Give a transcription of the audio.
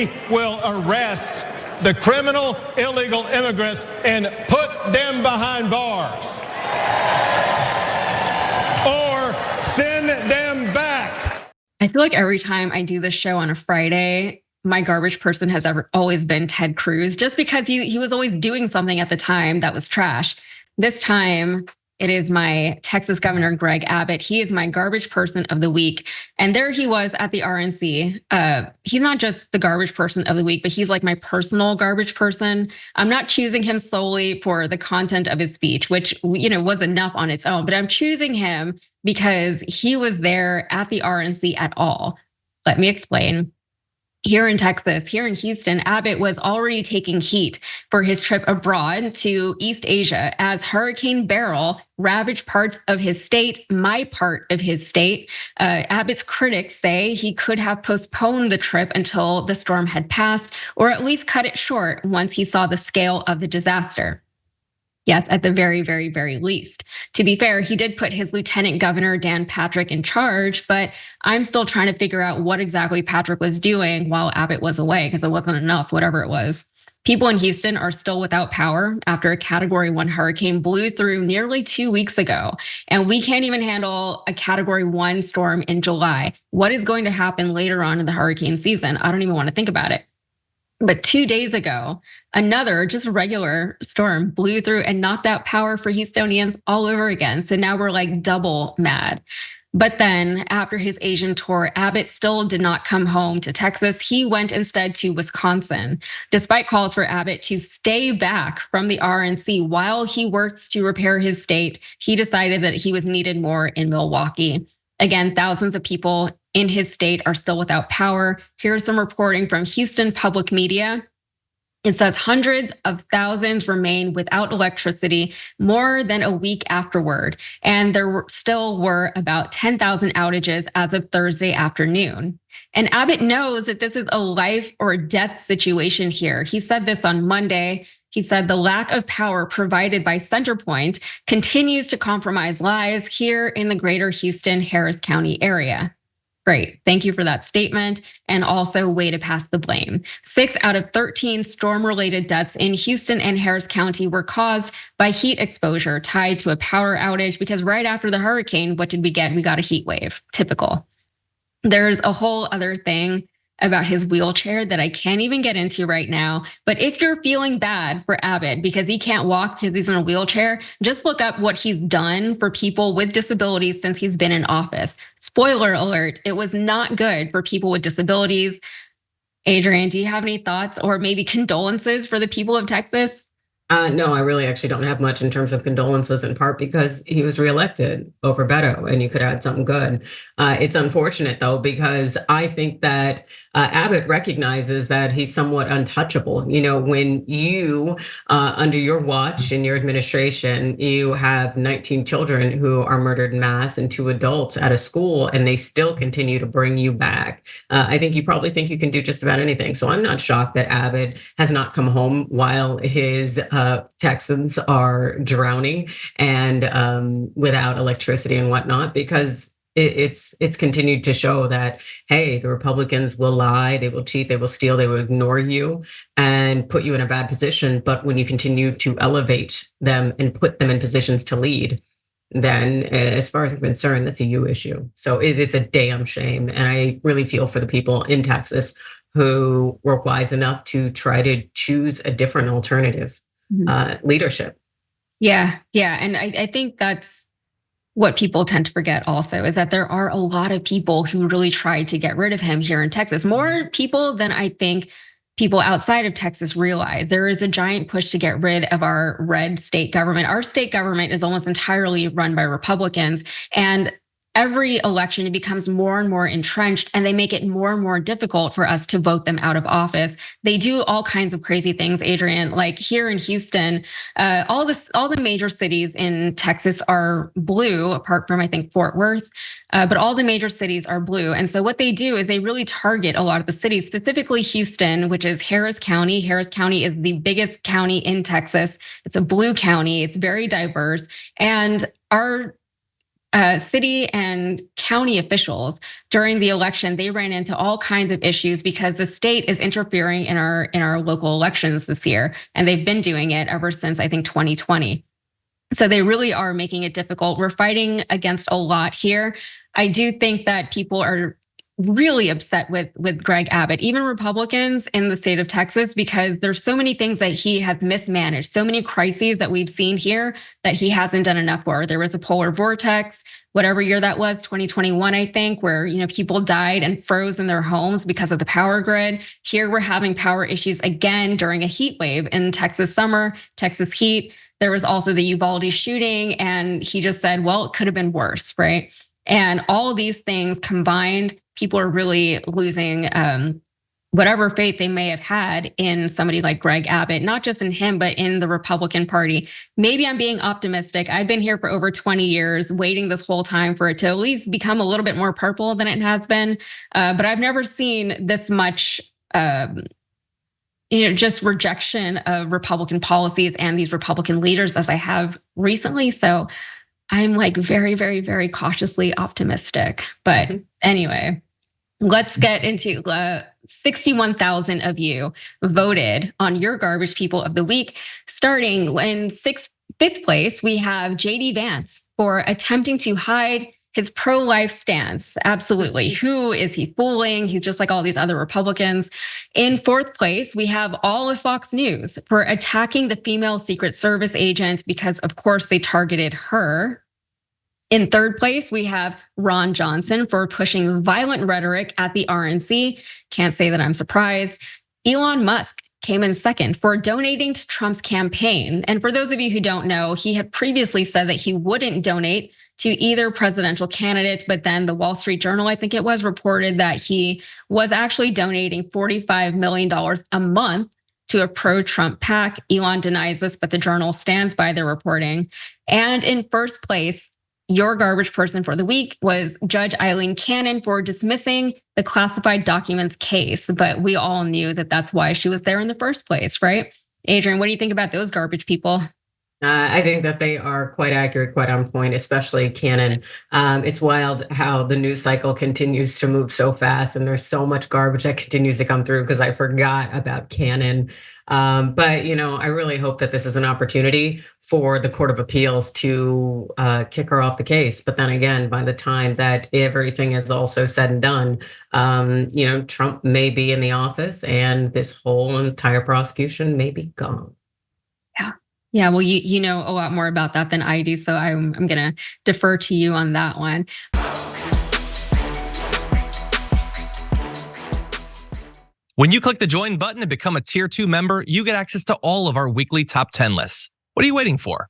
we will arrest the criminal illegal immigrants and put them behind bars or send them back. I feel like every time I do this show on a Friday, my garbage person has always been Ted Cruz, just because he was always doing something at the time that was trash. This time, it is my Texas Governor Greg Abbott. He is my garbage person of the week. And there he was at the RNC. He's not just the garbage person of the week, but he's like my personal garbage person. I'm not choosing him solely for the content of his speech, which, was enough on its own, but I'm choosing him because he was there at the RNC at all. Let me explain. Here in Texas, here in Houston, Abbott was already taking heat for his trip abroad to East Asia as Hurricane Beryl ravaged parts of his state, my part of his state. Abbott's critics say he could have postponed the trip until the storm had passed, or at least cut it short once he saw the scale of the disaster. Yes, at the very, very, very least. To be fair, he did put his Lieutenant Governor Dan Patrick in charge, but I'm still trying to figure out what exactly Patrick was doing while Abbott was away, because it wasn't enough, whatever it was. People in Houston are still without power after a Category 1 hurricane blew through nearly 2 weeks ago, and we can't even handle a Category 1 storm in July. What is going to happen later on in the hurricane season? I don't even want to think about it. But 2 days ago, another just regular storm blew through and knocked out power for Houstonians all over again. So now we're like double mad. But then after his Asian tour, Abbott still did not come home to Texas. He went instead to Wisconsin. Despite calls for Abbott to stay back from the RNC while he works to repair his state, he decided that he was needed more in Milwaukee. Again, thousands of people in his state are still without power. Here's some reporting from Houston Public Media. It says hundreds of thousands remain without electricity more than a week afterward. And there still were about 10,000 outages as of Thursday afternoon. And Abbott knows that this is a life or death situation here. He said this on Monday. He said the lack of power provided by CenterPoint continues to compromise lives here in the greater Houston, Harris County area. Great, thank you for that statement, and also way to pass the blame. 6 out of 13 storm-related deaths in Houston and Harris County were caused by heat exposure tied to a power outage, because right after the hurricane, what did we get? We got a heat wave, typical. There's a whole other thing about his wheelchair that I can't even get into right now. But if you're feeling bad for Abbott because he can't walk because he's in a wheelchair, just look up what he's done for people with disabilities since he's been in office. Spoiler alert, it was not good for people with disabilities. Adrienne, do you have any thoughts or maybe condolences for the people of Texas? No, I really actually don't have much in terms of condolences, in part because he was reelected over Beto and you could add something good. It's unfortunate, though, because I think that Abbott recognizes that he's somewhat untouchable. You know, when you, under your watch in your administration, you have 19 children who are murdered en masse and 2 adults at a school, and they still continue to bring you back. I think you probably think you can do just about anything. So I'm not shocked that Abbott has not come home while his Texans are drowning and without electricity and whatnot, because it's continued to show that, hey, the Republicans will lie, they will cheat, they will steal, they will ignore you and put you in a bad position. But when you continue to elevate them and put them in positions to lead, then as far as I'm concerned, that's a you issue. So it's a damn shame. And I really feel for the people in Texas who were wise enough to try to choose a different alternative leadership. Yeah. And I think that's what people tend to forget also, is that there are a lot of people who really tried to get rid of him here in Texas. More people than I think people outside of Texas realize. There is a giant push to get rid of our red state government. Our state government is almost entirely run by Republicans, and every election, it becomes more and more entrenched, and they make it more and more difficult for us to vote them out of office. They do all kinds of crazy things, Adrienne. Like here in Houston, all the major cities in Texas are blue, apart from I think Fort Worth, but all the major cities are blue. And so what they do is they really target a lot of the cities, specifically Houston, which is Harris County. Harris County is the biggest county in Texas. It's a blue county. It's very diverse, and our city and county officials during the election, they ran into all kinds of issues because the state is interfering in our local elections this year, and they've been doing it ever since I think 2020. So they really are making it difficult. We're fighting against a lot here. I do think that people are really upset with Greg Abbott, even Republicans in the state of Texas, because there's so many things that he has mismanaged, so many crises that we've seen here that he hasn't done enough for. There was a polar vortex, whatever year that was, 2021, I think, where people died and froze in their homes because of the power grid. Here we're having power issues again during a heat wave in Texas summer, Texas heat. There was also the Uvalde shooting, and he just said, well, it could have been worse, right? And all of these things combined, people are really losing whatever faith they may have had in somebody like Greg Abbott, not just in him, but in the Republican Party. Maybe I'm being optimistic. I've been here for over 20 years, waiting this whole time for it to at least become a little bit more purple than it has been. But I've never seen this much just rejection of Republican policies and these Republican leaders as I have recently. So I'm like very, very, very cautiously optimistic. But anyway, let's get into 61,000 of you voted on your garbage people of the week. Starting in fifth place, we have JD Vance for attempting to hide his pro-life stance. Absolutely. Who is he fooling? He's just like all these other Republicans. In fourth place, we have all of Fox News for attacking the female Secret Service agent because, of course, they targeted her. In third place, we have Ron Johnson for pushing violent rhetoric at the RNC. Can't say that I'm surprised. Elon Musk came in second for donating to Trump's campaign. And for those of you who don't know, he had previously said that he wouldn't donate to either presidential candidate, but then the Wall Street Journal, I think it was, reported that he was actually donating $45 million a month to a pro-Trump PAC. Elon denies this, but the Journal stands by their reporting. And in first place, your garbage person for the week was Judge Eileen Kahn for dismissing the classified documents case. But we all knew that that's why she was there in the first place, right? Adrienne, what do you think about those garbage people? I think that they are quite accurate, quite on point, especially Kahn. It's wild how the news cycle continues to move so fast, and there's so much garbage that continues to come through because I forgot about Kahn. But I really hope that this is an opportunity for the Court of Appeals to kick her off the case. But then again, by the time that everything is also said and done, Trump may be in the office, and this whole entire prosecution may be gone. Yeah, well, you know a lot more about that than I do, so I'm going to defer to you on that one. When you click the join button and become a Tier 2 member, you get access to all of our weekly top 10 lists. What are you waiting for?